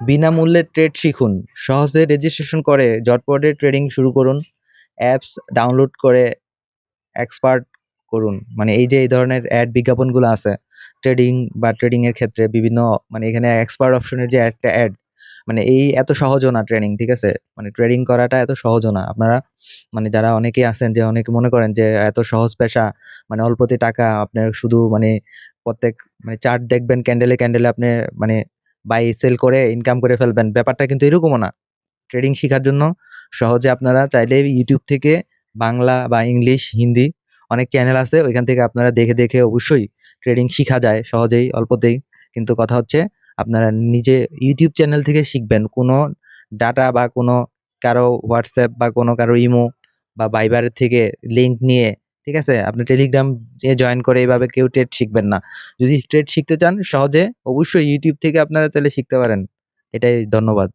বিনামূল্যে ট্রেড শিখুন, সহজে রেজিস্ট্রেশন করে ঝটপটে ট্রেডিং শুরু করুন, অ্যাপস ডাউনলোড করে এক্সপার্ট করুন। মানে এই যে এই ধরনের অ্যাড বিজ্ঞাপনগুলো আছে ট্রেডিং বা ট্রেডিং এর ক্ষেত্রে বিভিন্ন, মানে এখানে এক্সপার্ট অপশনের যে একটা অ্যাড, মানে এই এত সহজও না ট্রেডিং, ঠিক আছে? মানে ট্রেডিং করাটা এত সহজও না। আপনারা মানে যারা অনেকেই আছেন যে অনেকে মনে করেন যে এত সহজ পেশা, মানে অল্পতে টাকা, আপনার শুধু মানে প্রত্যেক মানে চার্ট দেখবেন ক্যান্ডেলে ক্যান্ডেলে আপনি মানে বাই সেল করে ইনকাম করে ফেলবেন, ব্যাপারটা কিন্তু এরকমও না। ট্রেডিং শিখার জন্য সহজে আপনারা চাইলে ইউটিউব থেকে বাংলা বা ইংলিশ, হিন্দি অনেক চ্যানেল আছে, ওইখান থেকে আপনারা দেখে দেখে অবশ্যই ট্রেডিং শিখা যায় সহজেই অল্পতেই। কিন্তু কথা হচ্ছে আপনারা নিজে ইউটিউব চ্যানেল থেকে শিখবেন, কোনো ডাটা বা কোনো কারো হোয়াটসঅ্যাপ বা কোনো কারো ইমো বা ভাইবারের থেকে লিঙ্ক নিয়ে, ঠিক আছে? আপনি টেলিগ্রাম যে জয়েন করে এইভাবে কেউ ট্রেড শিখবেন না। যদি ট্রেড শিখতে চান সহজে, অবশ্যই ইউটিউব থেকে আপনারা চাইলে শিখতে পারেন। এটাই, ধন্যবাদ।